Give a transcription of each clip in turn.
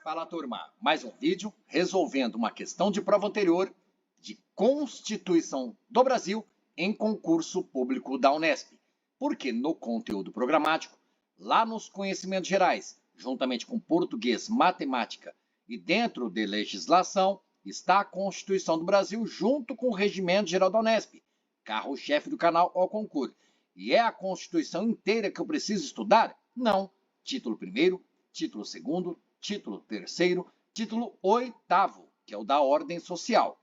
Fala, turma! Mais um vídeo resolvendo uma questão de prova anterior de Constituição do Brasil em concurso público da Unesp. Porque no conteúdo programático, lá nos conhecimentos gerais, juntamente com português, matemática e dentro de legislação, está a Constituição do Brasil junto com o Regimento Geral da Unesp, carro-chefe do canal ao concurso. E é a Constituição inteira que eu preciso estudar? Não. Título primeiro, título segundo, título terceiro, título oitavo, que é o da ordem social.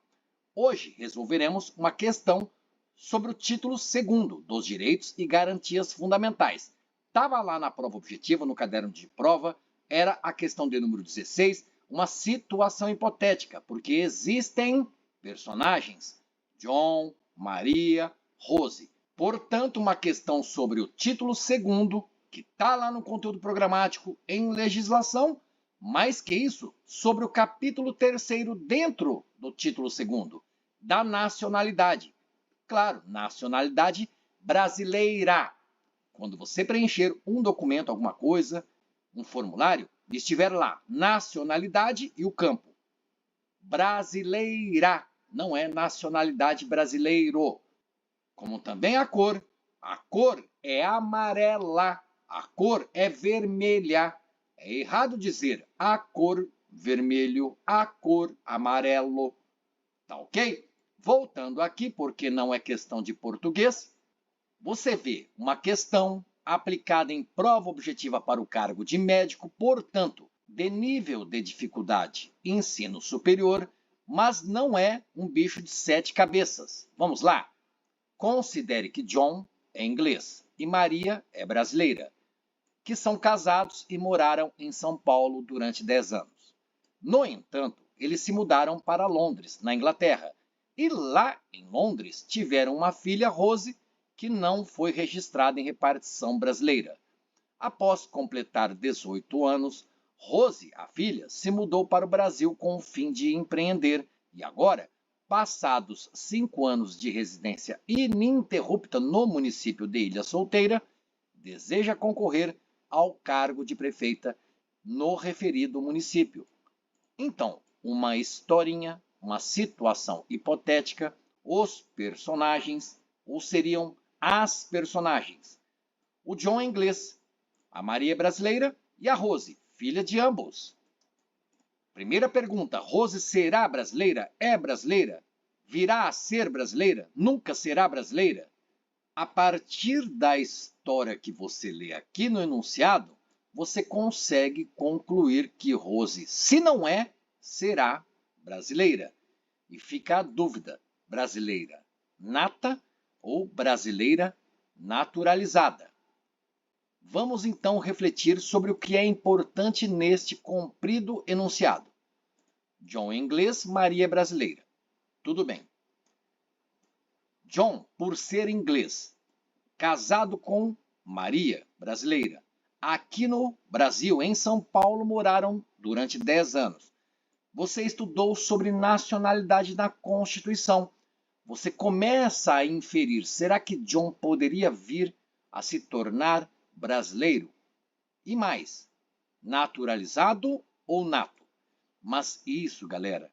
Hoje resolveremos uma questão sobre o título segundo dos direitos e garantias fundamentais. Estava lá na prova objetiva, no caderno de prova, era a questão de número 16, uma situação hipotética, porque existem personagens, John, Maria, Rose. Portanto, uma questão sobre o título segundo, que está lá no conteúdo programático em legislação, mais que isso, sobre o capítulo 3º dentro do título 2º, da nacionalidade. Claro, nacionalidade brasileira. Quando você preencher um documento, alguma coisa, um formulário, e estiver lá, nacionalidade e o campo. Brasileira, não é nacionalidade brasileiro. Como também a cor é amarela, a cor é vermelha. É errado dizer a cor vermelho, a cor amarelo. Tá ok? Voltando aqui, porque não é questão de português, você vê uma questão aplicada em prova objetiva para o cargo de médico, portanto, de nível de dificuldade ensino superior, mas não é um bicho de 7 cabeças. Vamos lá? Considere que John é inglês e Maria é brasileira, que são casados e moraram em São Paulo durante 10 anos. No entanto, eles se mudaram para Londres, na Inglaterra, e lá em Londres tiveram uma filha, Rose, que não foi registrada em repartição brasileira. Após completar 18 anos, Rose, a filha, se mudou para o Brasil com o fim de empreender e agora, passados 5 anos de residência ininterrupta no município de Ilha Solteira, deseja concorrer ao cargo de prefeita no referido município. Então, uma historinha, uma situação hipotética, os personagens, ou seriam as personagens. O John é inglês, a Maria é brasileira e a Rose, filha de ambos. Primeira pergunta, Rose será brasileira? É brasileira? Virá a ser brasileira? Nunca será brasileira? A partir da história que você lê aqui no enunciado, você consegue concluir que Rose, se não é, será brasileira. E fica a dúvida, brasileira nata ou brasileira naturalizada. Vamos então refletir sobre o que é importante neste comprido enunciado. John é inglês, Maria é brasileira. Tudo bem. John, por ser inglês, casado com Maria, brasileira. Aqui no Brasil, em São Paulo, moraram durante 10 anos. Você estudou sobre nacionalidade na Constituição. Você começa a inferir, será que John poderia vir a se tornar brasileiro? E mais, naturalizado ou nato? Mas isso, galera,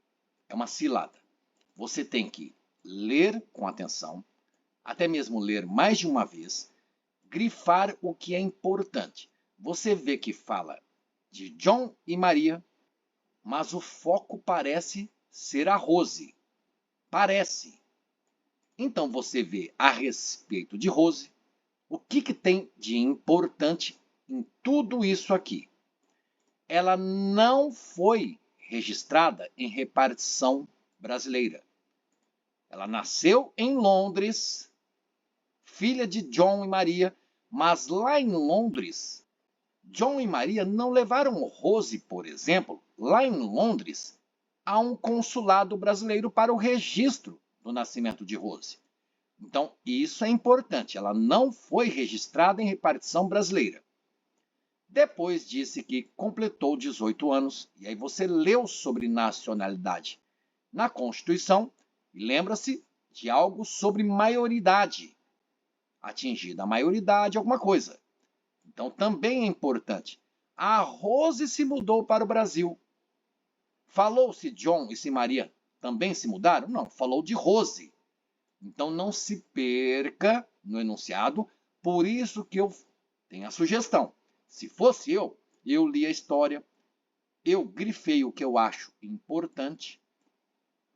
é uma cilada. Você tem que ler com atenção, até mesmo ler mais de uma vez, grifar o que é importante. Você vê que fala de John e Maria, mas o foco parece ser a Rose. Parece. Então você vê a respeito de Rose, o que tem de importante em tudo isso aqui. Ela não foi registrada em repartição brasileira. Ela nasceu em Londres, filha de John e Maria, mas lá em Londres, John e Maria não levaram Rose, por exemplo, lá em Londres, a um consulado brasileiro para o registro do nascimento de Rose. Então, isso é importante, ela não foi registrada em repartição brasileira. Depois disse que completou 18 anos, e aí você leu sobre nacionalidade na Constituição, e lembra-se de algo sobre maioridade. Atingida a maioridade, alguma coisa. Então, também é importante. A Rose se mudou para o Brasil Falou se John e se Maria também se mudaram? Não, falou de Rose. Então não se perca no enunciado, por isso que eu tenho a sugestão. Se fosse eu li a história, eu grifei o que eu acho importante,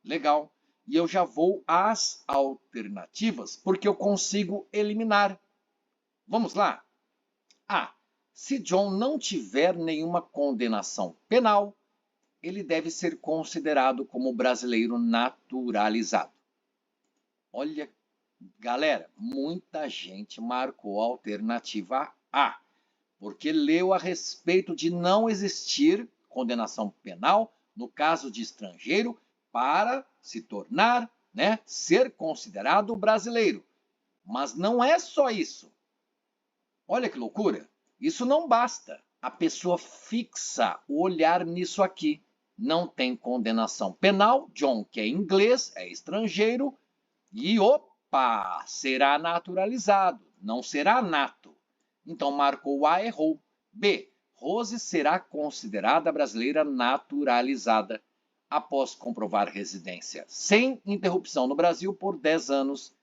legal, e eu já vou às alternativas, porque eu consigo eliminar. Vamos lá? A. Se John não tiver nenhuma condenação penal, ele deve ser considerado como brasileiro naturalizado. Olha, galera, muita gente marcou a alternativa A, porque leu a respeito de não existir condenação penal no caso de estrangeiro para se tornar, ser considerado brasileiro. Mas não é só isso. Olha que loucura. Isso não basta. A pessoa fixa o olhar nisso aqui. Não tem condenação penal. John, que é inglês, é estrangeiro. E, opa, será naturalizado. Não será nato. Então, marcou A, errou. B. Rose será considerada brasileira naturalizada após comprovar residência sem interrupção no Brasil por 10 anos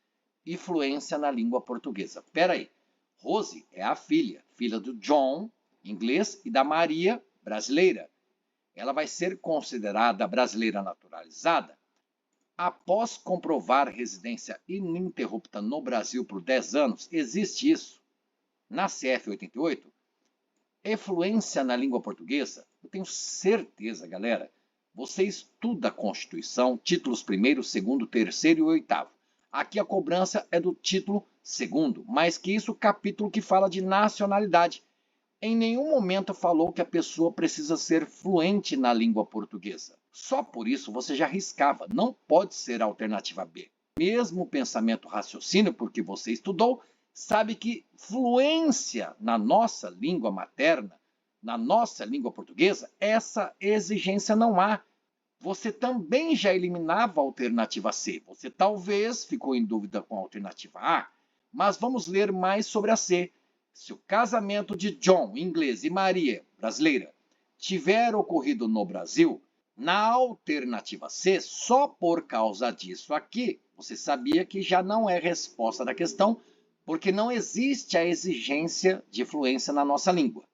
e fluência na língua portuguesa. Espera aí. Rose é a filha do John, inglês, e da Maria, brasileira. Ela vai ser considerada brasileira naturalizada após comprovar residência ininterrupta no Brasil por 10 anos. Existe isso na CF 88. Efluência na língua portuguesa. Eu tenho certeza, galera, você estuda a Constituição, títulos 1º, 2º, 3º e 8º. Aqui a cobrança é do título 2º, mais que isso, o capítulo que fala de nacionalidade. Em nenhum momento falou que a pessoa precisa ser fluente na língua portuguesa. Só por isso você já riscava, não pode ser a alternativa B. Mesmo pensamento raciocínio, porque você estudou, sabe que fluência na nossa língua materna, na nossa língua portuguesa, essa exigência não há. Você também já eliminava a alternativa C. Você talvez ficou em dúvida com a alternativa A, mas vamos ler mais sobre a C. Se o casamento de John, inglês, e Maria, brasileira, tiver ocorrido no Brasil, na alternativa C, só por causa disso aqui, você sabia que já não é resposta da questão, porque não existe a exigência de fluência na nossa língua.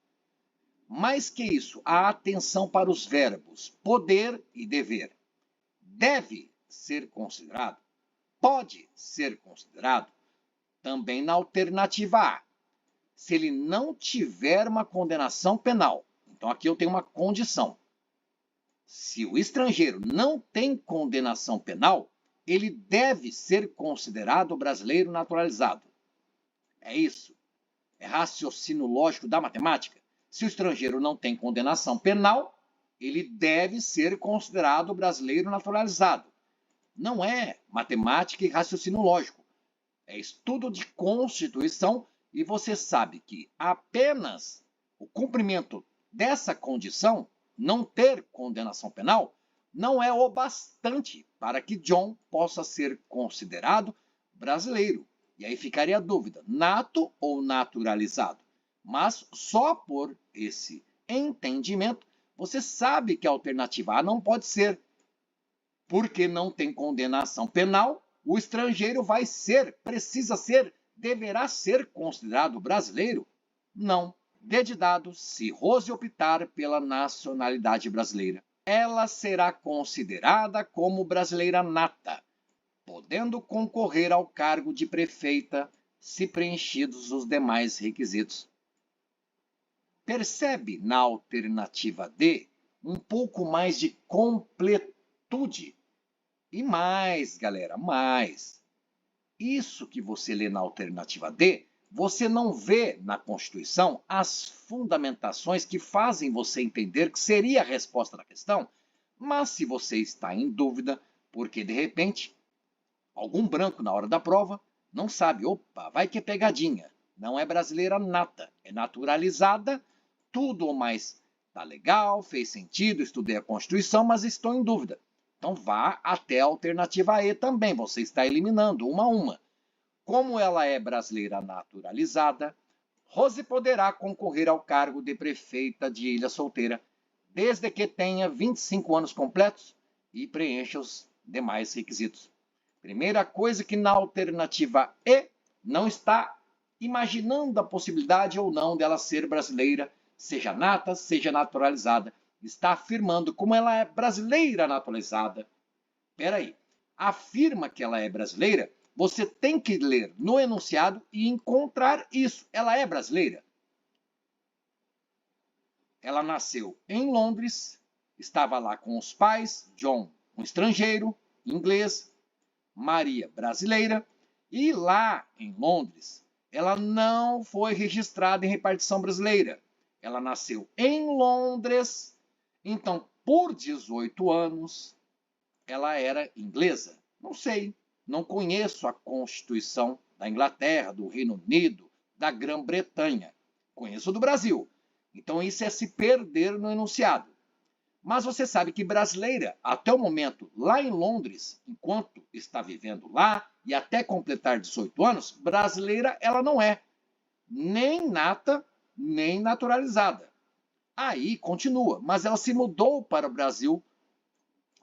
Mais que isso, a atenção para os verbos poder e dever. Deve ser considerado, pode ser considerado, também na alternativa A. Se ele não tiver uma condenação penal. Então aqui eu tenho uma condição. Se o estrangeiro não tem condenação penal, ele deve ser considerado brasileiro naturalizado. É isso. É raciocínio lógico da matemática. Se o estrangeiro não tem condenação penal, ele deve ser considerado brasileiro naturalizado. Não é matemática e raciocínio lógico. É estudo de Constituição e você sabe que apenas o cumprimento dessa condição, não ter condenação penal, não é o bastante para que John possa ser considerado brasileiro. E aí ficaria a dúvida, nato ou naturalizado? Mas só por esse entendimento, você sabe que a alternativa A não pode ser. Porque não tem condenação penal, o estrangeiro precisa ser, deverá ser considerado brasileiro? Não. D de dado, se Rose optar pela nacionalidade brasileira, ela será considerada como brasileira nata, podendo concorrer ao cargo de prefeita se preenchidos os demais requisitos. Percebe na alternativa D um pouco mais de completude. E mais, galera, mais. Isso que você lê na alternativa D, você não vê na Constituição as fundamentações que fazem você entender que seria a resposta da questão. Mas se você está em dúvida, porque de repente, algum branco na hora da prova, não sabe, opa, vai que é pegadinha. Não é brasileira nata, é naturalizada, tudo ou mais está legal, fez sentido, estudei a Constituição, mas estou em dúvida. Então vá até a alternativa E também, você está eliminando uma a uma. Como ela é brasileira naturalizada, Rose poderá concorrer ao cargo de prefeita de Ilha Solteira, desde que tenha 25 anos completos e preencha os demais requisitos. Primeira coisa que na alternativa E não está imaginando a possibilidade ou não dela ser brasileira, seja nata, seja naturalizada. Está afirmando como ela é brasileira naturalizada. Espera aí. Afirma que ela é brasileira, você tem que ler no enunciado e encontrar isso. Ela é brasileira. Ela nasceu em Londres, estava lá com os pais, John, um estrangeiro, inglês, Maria, brasileira, e lá em Londres, ela não foi registrada em repartição brasileira. Ela nasceu em Londres, então, por 18 anos, ela era inglesa. Não sei, não conheço a Constituição da Inglaterra, do Reino Unido, da Grã-Bretanha. Conheço do Brasil. Então, isso é se perder no enunciado. Mas você sabe que brasileira, até o momento, lá em Londres, enquanto está vivendo lá e até completar 18 anos, brasileira ela não é. Nem nata, nem naturalizada. Aí continua, mas ela se mudou para o Brasil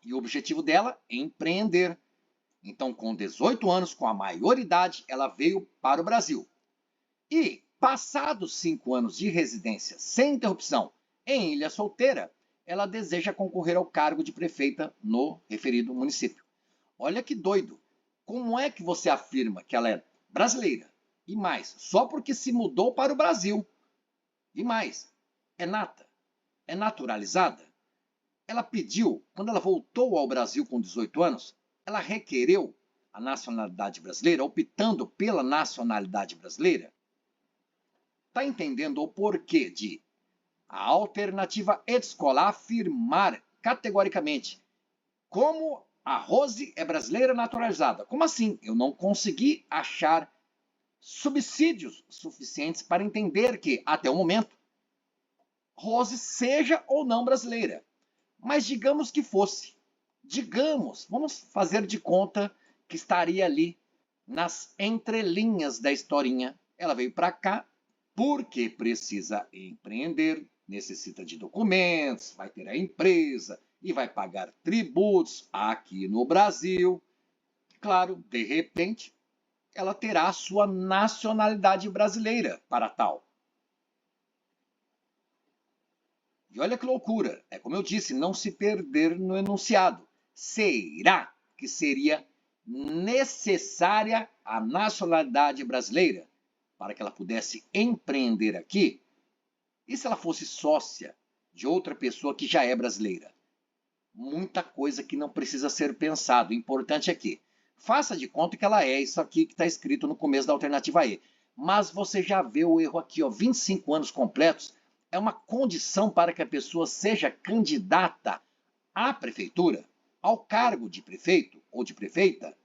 e o objetivo dela é empreender. Então, com 18 anos, com a maioridade, ela veio para o Brasil. E, passados 5 anos de residência sem interrupção em Ilha Solteira, ela deseja concorrer ao cargo de prefeita no referido município. Olha que doido! Como é que você afirma que ela é brasileira? E mais, só porque se mudou para o Brasil. E mais, é nata? É naturalizada? Ela pediu, quando ela voltou ao Brasil com 18 anos, ela requereu a nacionalidade brasileira, optando pela nacionalidade brasileira? Está entendendo o porquê de a alternativa E de escola afirmar categoricamente como a Rose é brasileira naturalizada? Como assim? Eu não consegui achar subsídios suficientes para entender que, até o momento, Rose seja ou não brasileira. Mas digamos que fosse. Digamos, vamos fazer de conta que estaria ali nas entrelinhas da historinha. Ela veio para cá porque precisa empreender, necessita de documentos, vai ter a empresa e vai pagar tributos aqui no Brasil. Claro, de repente, ela terá a sua nacionalidade brasileira para tal. E olha que loucura, é como eu disse, não se perder no enunciado. Será que seria necessária a nacionalidade brasileira para que ela pudesse empreender aqui? E se ela fosse sócia de outra pessoa que já é brasileira? Muita coisa que não precisa ser pensado. O importante é que faça de conta que ela é isso aqui que está escrito no começo da alternativa E. Mas você já vê o erro aqui, ó, 25 anos completos é uma condição para que a pessoa seja candidata à prefeitura, ao cargo de prefeito ou de prefeita?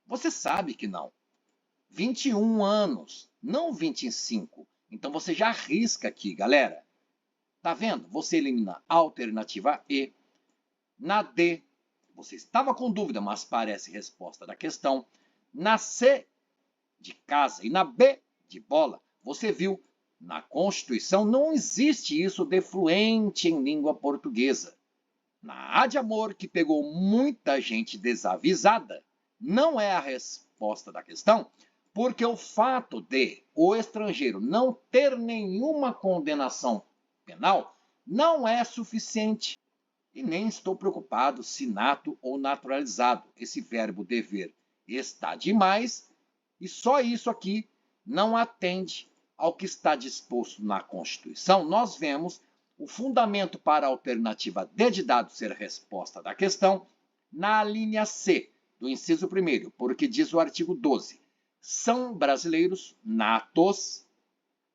Você sabe que não. 21 anos, não 25. Então você já arrisca aqui, galera. Tá vendo? Você elimina a alternativa E. Na D, você estava com dúvida, mas parece resposta da questão. Na C, de casa, e na B, de bola, você viu, na Constituição não existe isso de fluente em língua portuguesa. Na A de amor, que pegou muita gente desavisada, não é a resposta da questão, porque o fato de o estrangeiro não ter nenhuma condenação penal não é suficiente. E nem estou preocupado se nato ou naturalizado. Esse verbo dever está demais e só isso aqui não atende ao que está disposto na Constituição. Nós vemos o fundamento para a alternativa D de dado ser a resposta da questão na linha C do inciso 1º, porque diz o artigo 12. São brasileiros natos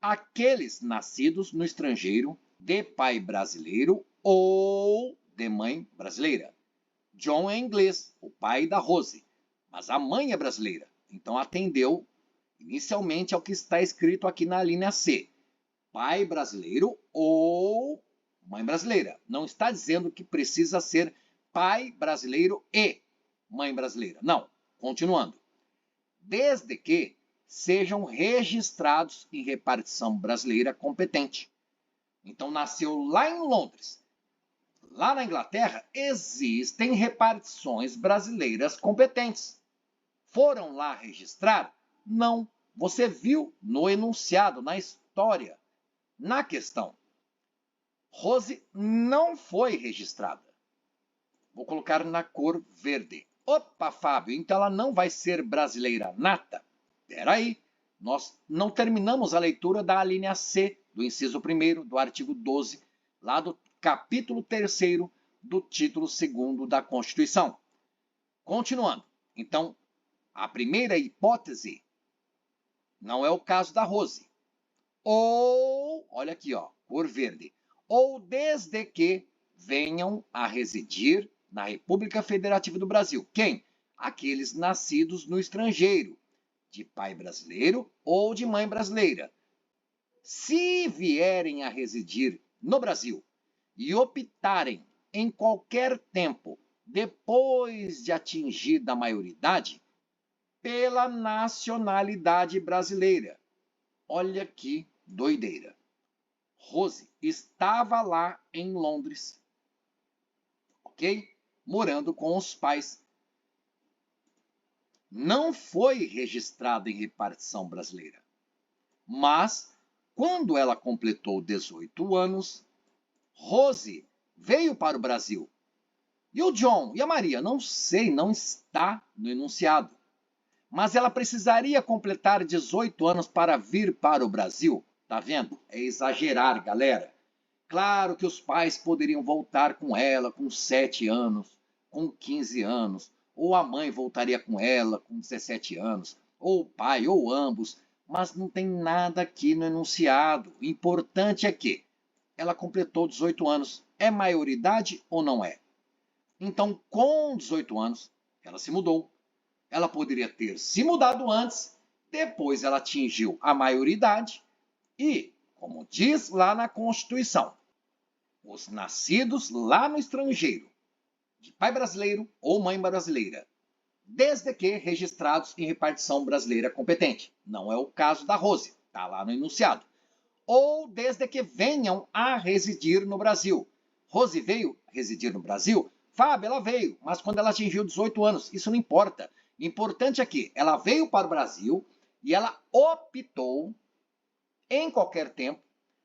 aqueles nascidos no estrangeiro de pai brasileiro ou de mãe brasileira. John é inglês, o pai da Rose, mas a mãe é brasileira. Então atendeu inicialmente ao que está escrito aqui na linha C. Pai brasileiro ou mãe brasileira. Não está dizendo que precisa ser pai brasileiro e mãe brasileira. Não. Continuando. Desde que sejam registrados em repartição brasileira competente. Então nasceu lá em Londres. Lá na Inglaterra existem repartições brasileiras competentes. Foram lá registrar? Não. Você viu no enunciado, na história, na questão. Rose não foi registrada. Vou colocar na cor verde. Opa, Fábio, então ela não vai ser brasileira nata? Espera aí, nós não terminamos a leitura da alínea C do inciso 1º do artigo 12, lá do capítulo 3º do título 2º da Constituição. Continuando, então, a primeira hipótese não é o caso da Rose. Ou, olha aqui, ó, cor verde. Ou desde que venham a residir na República Federativa do Brasil. Quem? Aqueles nascidos no estrangeiro, de pai brasileiro ou de mãe brasileira. Se vierem a residir no Brasil e optarem em qualquer tempo, depois de atingida a maioridade, pela nacionalidade brasileira. Olha que doideira. Rose estava lá em Londres, ok? Morando com os pais. Não foi registrada em repartição brasileira. Mas, quando ela completou 18 anos, Rose veio para o Brasil. E o John e a Maria? Não sei, não está no enunciado. Mas ela precisaria completar 18 anos para vir para o Brasil. Tá vendo? É exagerar, galera. Claro que os pais poderiam voltar com ela com 7 anos, com 15 anos, ou a mãe voltaria com ela com 17 anos, ou o pai, ou ambos, mas não tem nada aqui no enunciado. O importante é que ela completou 18 anos. É maioridade ou não é? Então, com 18 anos, ela se mudou. Ela poderia ter se mudado antes, depois ela atingiu a maioridade e, como diz lá na Constituição, os nascidos lá no estrangeiro, de pai brasileiro ou mãe brasileira, desde que registrados em repartição brasileira competente. Não é o caso da Rose, está lá no enunciado. Ou desde que venham a residir no Brasil. Rose veio residir no Brasil? Fábio, ela veio, mas quando ela atingiu 18 anos, isso não importa. Importante é que ela veio para o Brasil e ela optou, em qualquer tempo,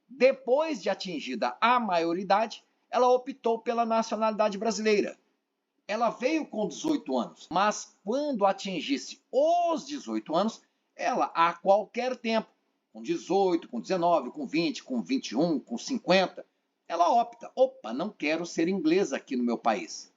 depois de atingida a maioridade, ela optou pela nacionalidade brasileira. Ela veio com 18 anos, mas quando atingisse os 18 anos, ela, a qualquer tempo, com 18, com 19, com 20, com 21, com 50, ela opta. Opa, não quero ser inglesa aqui no meu país.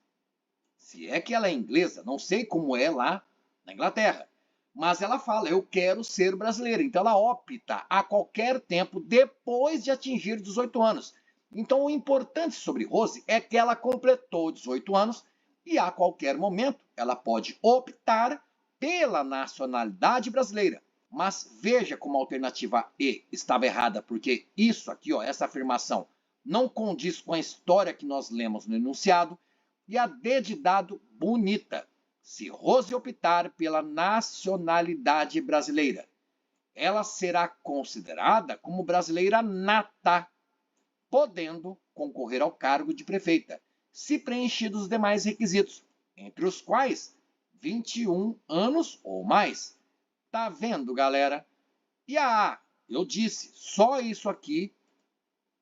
Se é que ela é inglesa, não sei como é lá na Inglaterra, mas ela fala, eu quero ser brasileira. Então ela opta a qualquer tempo depois de atingir 18 anos. Então o importante sobre Rose é que ela completou 18 anos e a qualquer momento ela pode optar pela nacionalidade brasileira. Mas veja como a alternativa E estava errada, porque isso aqui, ó, essa afirmação, não condiz com a história que nós lemos no enunciado, e a D de dado bonita. Se Rose optar pela nacionalidade brasileira, ela será considerada como brasileira nata, podendo concorrer ao cargo de prefeita, se preenchidos os demais requisitos, entre os quais 21 anos ou mais. Tá vendo, galera? E a A, eu disse, só isso aqui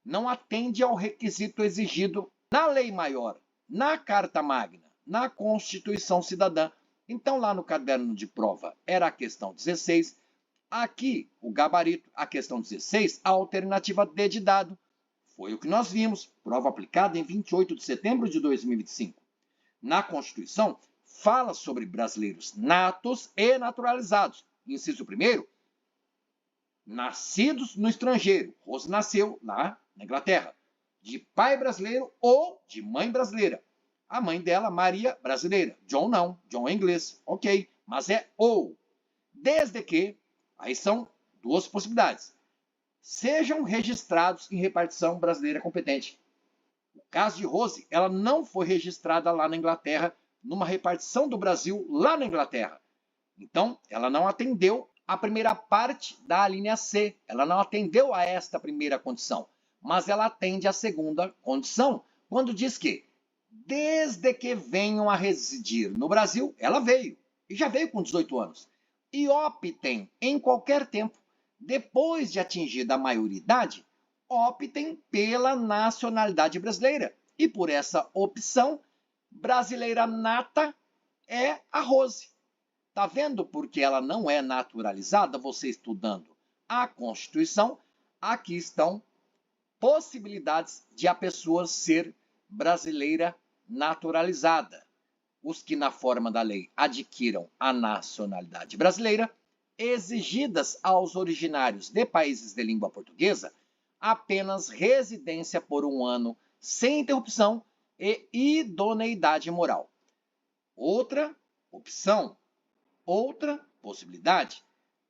não atende ao requisito exigido na lei maior, na Carta Magna, na Constituição Cidadã. Então, lá no caderno de prova era a questão 16. Aqui, o gabarito, a questão 16, a alternativa D de dado. Foi o que nós vimos, prova aplicada em 28 de setembro de 2025. Na Constituição, fala sobre brasileiros natos e naturalizados. Inciso 1º, nascidos no estrangeiro. Rose nasceu lá na Inglaterra, de pai brasileiro ou de mãe brasileira. A mãe dela, Maria, brasileira. John não, John é inglês. Ok, mas é ou. Desde que, aí são duas possibilidades, sejam registrados em repartição brasileira competente. No caso de Rose, ela não foi registrada lá na Inglaterra, numa repartição do Brasil lá na Inglaterra. Então, ela não atendeu a primeira parte da linha C. Ela não atendeu a esta primeira condição. Mas ela atende a segunda condição, quando diz que desde que venham a residir no Brasil, ela veio, e já veio com 18 anos, e optem em qualquer tempo, depois de atingida a maioridade, optem pela nacionalidade brasileira. E por essa opção, brasileira nata é a Rose. Tá vendo porque ela não é naturalizada? Você estudando a Constituição, aqui estão possibilidades de a pessoa ser brasileira naturalizada. Os que, na forma da lei, adquiram a nacionalidade brasileira, exigidas aos originários de países de língua portuguesa apenas residência por 1 ano sem interrupção e idoneidade moral. Outra opção, outra possibilidade,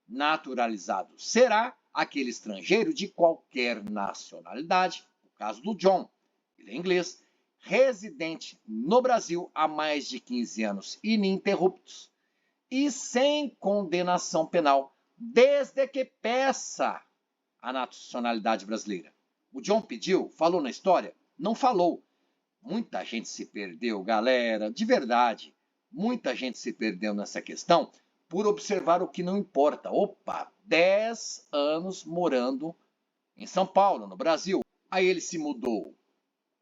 naturalizado será aquele estrangeiro de qualquer nacionalidade, no caso do John, ele é inglês, residente no Brasil há mais de 15 anos ininterruptos e sem condenação penal, desde que peça a nacionalidade brasileira. O John pediu, falou na história? Não falou. Muita gente se perdeu, galera, de verdade. Muita gente se perdeu nessa questão por observar o que não importa. Opa, 10 anos morando em São Paulo, no Brasil. Aí ele se mudou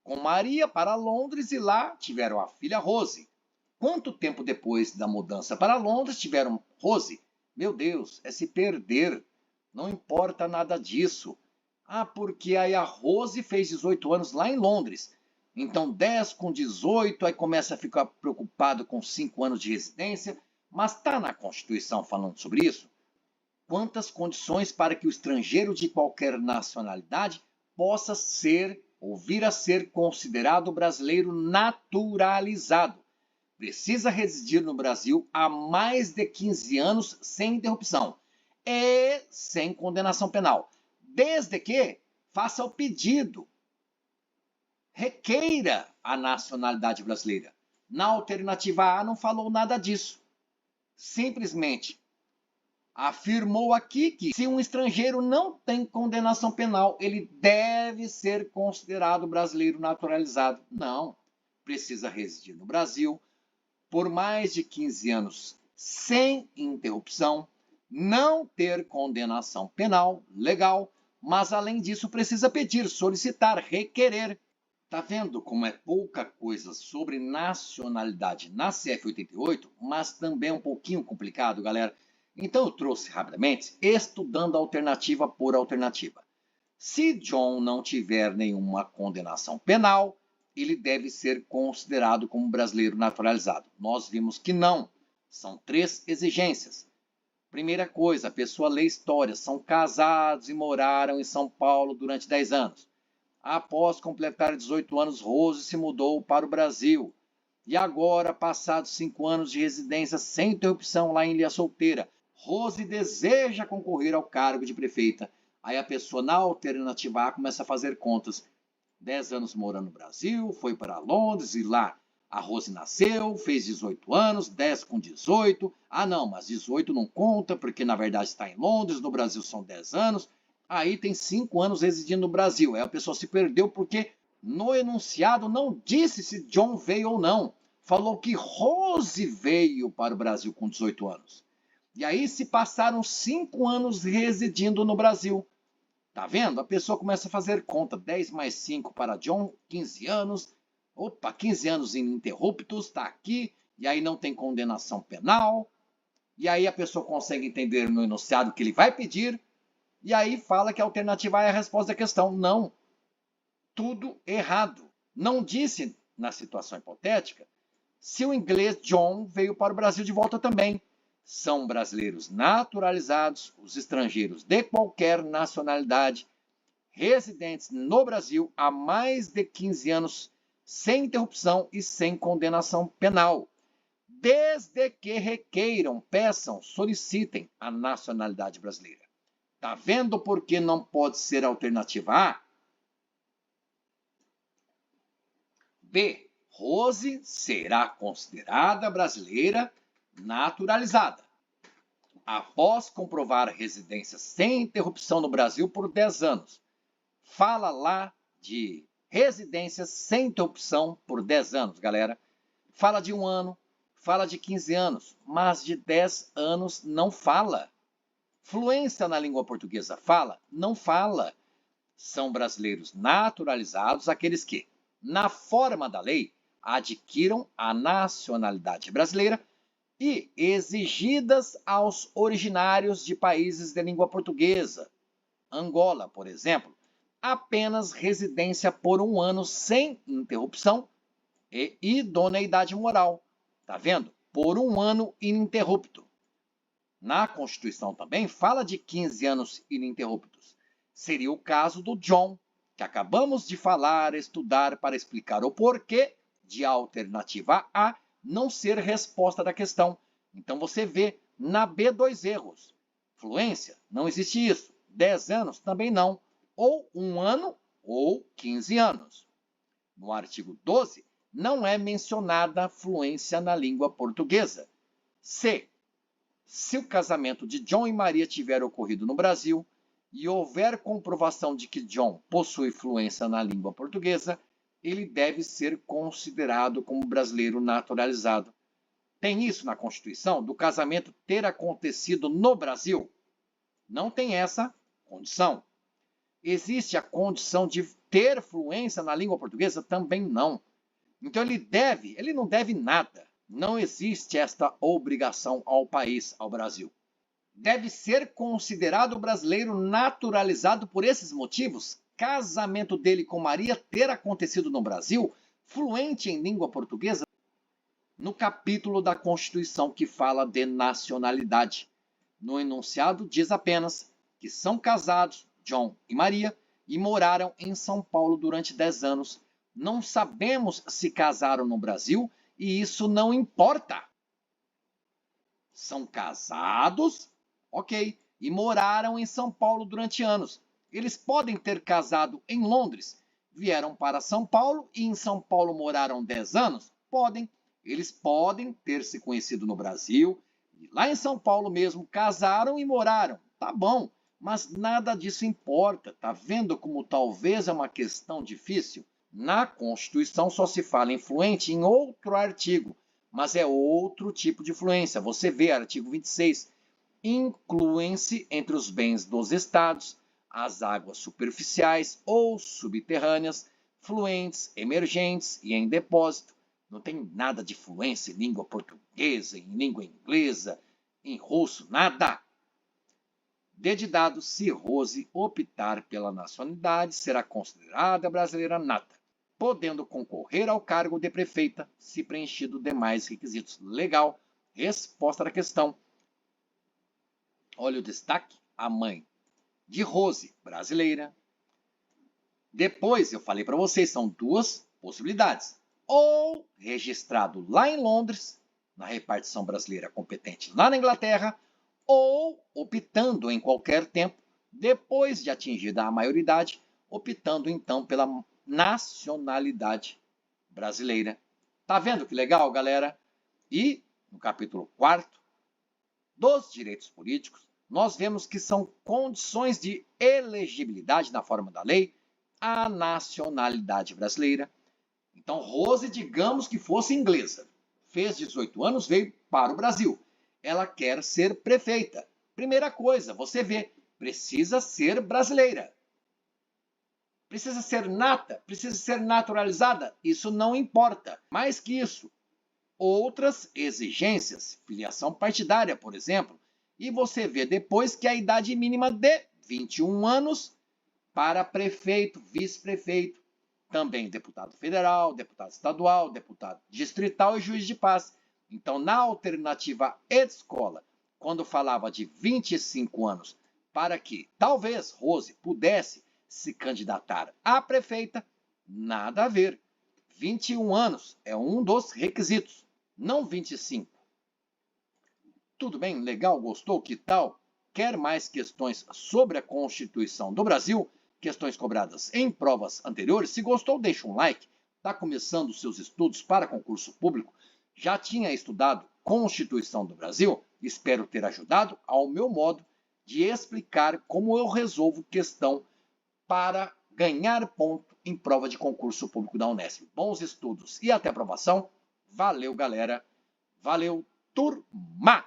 com Maria para Londres e lá tiveram a filha Rose. Quanto tempo depois da mudança para Londres tiveram Rose? Meu Deus, é se perder. Não importa nada disso. Ah, porque aí a Rose fez 18 anos lá em Londres. Então 10 com 18, aí começa a ficar preocupado com 5 anos de residência. Mas está na Constituição falando sobre isso? Quantas condições para que o estrangeiro de qualquer nacionalidade possa ser ou vir a ser considerado brasileiro naturalizado? Precisa residir no Brasil há mais de 15 anos sem interrupção e sem condenação penal, desde que faça o pedido, requeira a nacionalidade brasileira. Na alternativa A não falou nada disso. Simplesmente afirmou aqui que se um estrangeiro não tem condenação penal, ele deve ser considerado brasileiro naturalizado. Não, precisa residir no Brasil por mais de 15 anos sem interrupção, não ter condenação penal legal, mas além disso precisa pedir, solicitar, requerer. Tá vendo como é pouca coisa sobre nacionalidade na CF88, mas também é um pouquinho complicado, galera? Então eu trouxe rapidamente, estudando alternativa por alternativa. Se John não tiver nenhuma condenação penal, ele deve ser considerado como brasileiro naturalizado. Nós vimos que não. São 3 exigências. Primeira coisa, a pessoa lê história. São casados e moraram em São Paulo durante 10 anos. Após completar 18 anos, Rose se mudou para o Brasil. E agora, passados 5 anos de residência sem interrupção lá em Ilha Solteira, Rose deseja concorrer ao cargo de prefeita. Aí a pessoa, na alternativa A, começa a fazer contas. 10 anos morando no Brasil, foi para Londres e lá a Rose nasceu, fez 18 anos, 10 com 18. Ah, não, mas 18 não conta, porque na verdade está em Londres, no Brasil são 10 anos. Aí tem 5 anos residindo no Brasil. Aí a pessoa se perdeu porque no enunciado não disse se John veio ou não. Falou que Rose veio para o Brasil com 18 anos. E aí se passaram 5 anos residindo no Brasil. Tá vendo? A pessoa começa a fazer conta. 10 mais 5 para John, 15 anos. Opa, 15 anos ininterruptos, está aqui. E aí não tem condenação penal. E aí a pessoa consegue entender no enunciado que ele vai pedir. E aí fala que a alternativa é a resposta da questão. Não. Tudo errado. Não disse, na situação hipotética, se o inglês John veio para o Brasil de volta também. São brasileiros naturalizados, os estrangeiros de qualquer nacionalidade, residentes no Brasil há mais de 15 anos, sem interrupção e sem condenação penal, desde que requeiram, peçam, solicitem a nacionalidade brasileira. Tá vendo por que não pode ser a alternativa A? B. Rose será considerada brasileira naturalizada após comprovar residência sem interrupção no Brasil por 10 anos. Fala lá de residências sem interrupção por 10 anos, galera. Fala de 1 ano, fala de 15 anos, mas de 10 anos não fala. Fluência na língua portuguesa fala? Não fala. São brasileiros naturalizados aqueles que, na forma da lei, adquiram a nacionalidade brasileira e exigidas aos originários de países de língua portuguesa. Angola, por exemplo, apenas residência por 1 ano sem interrupção e idoneidade moral. Tá vendo? Por 1 ano ininterrupto. Na Constituição também fala de 15 anos ininterruptos. Seria o caso do John, que acabamos de falar, estudar para explicar o porquê de a alternativa A não ser resposta da questão. Então você vê na B 2 erros. Fluência, não existe isso. 10 anos também não. Ou 1 ano ou 15 anos. No artigo 12, não é mencionada fluência na língua portuguesa. C. Se o casamento de John e Maria tiver ocorrido no Brasil e houver comprovação de que John possui fluência na língua portuguesa, ele deve ser considerado como brasileiro naturalizado. Tem isso na Constituição, do casamento ter acontecido no Brasil? Não tem essa condição. Existe a condição de ter fluência na língua portuguesa? Também não. Então ele não deve nada. Não existe esta obrigação ao país, ao Brasil. Deve ser considerado brasileiro naturalizado por esses motivos? Casamento dele com Maria ter acontecido no Brasil, fluente em língua portuguesa? No capítulo da Constituição que fala de nacionalidade. No enunciado diz apenas que são casados John e Maria e moraram em São Paulo durante 10 anos. Não sabemos se casaram no Brasil e isso não importa. São casados, ok, e moraram em São Paulo durante anos. Eles podem ter casado em Londres, vieram para São Paulo e em São Paulo moraram 10 anos? Podem. Eles podem ter se conhecido no Brasil e lá em São Paulo mesmo casaram e moraram. Tá bom, mas nada disso importa. Tá vendo como talvez é uma questão difícil? Na Constituição só se fala em fluente em outro artigo, mas é outro tipo de fluência. Você vê artigo 26. Incluem-se entre os bens dos estados as águas superficiais ou subterrâneas, fluentes, emergentes e em depósito. Não tem nada de fluência em língua portuguesa, em língua inglesa, em russo, nada. D de dado, se Rose optar pela nacionalidade, será considerada brasileira nata, podendo concorrer ao cargo de prefeita, se preenchido demais requisitos. Legal. Resposta da questão. Olha o destaque. A mãe de Rose, brasileira. Depois, eu falei para vocês, são 2 possibilidades. Ou registrado lá em Londres, na repartição brasileira competente lá na Inglaterra, ou optando em qualquer tempo, depois de atingida a maioridade, optando então pela nacionalidade brasileira. Tá vendo que legal, galera? E no capítulo 4 dos direitos políticos, nós vemos que são condições de elegibilidade na forma da lei a nacionalidade brasileira. Então, Rose, digamos que fosse inglesa, fez 18 anos, veio para o Brasil. Ela quer ser prefeita. Primeira coisa, você vê, precisa ser brasileira. Precisa ser nata, precisa ser naturalizada. Isso não importa. Mais que isso, outras exigências, filiação partidária, por exemplo. E você vê depois que a idade mínima de 21 anos para prefeito, vice-prefeito, também deputado federal, deputado estadual, deputado distrital e juiz de paz. Então, na alternativa E de escola, quando falava de 25 anos, para que talvez Rose pudesse se candidatar a prefeita, nada a ver. 21 anos é um dos requisitos, não 25. Tudo bem? Legal? Gostou? Que tal? Quer mais questões sobre a Constituição do Brasil? Questões cobradas em provas anteriores? Se gostou, deixa um like. Está começando os seus estudos para concurso público? Já tinha estudado Constituição do Brasil? Espero ter ajudado ao meu modo de explicar como eu resolvo questão para ganhar ponto em prova de concurso público da Unesp. Bons estudos e até aprovação. Valeu, galera. Valeu, turma!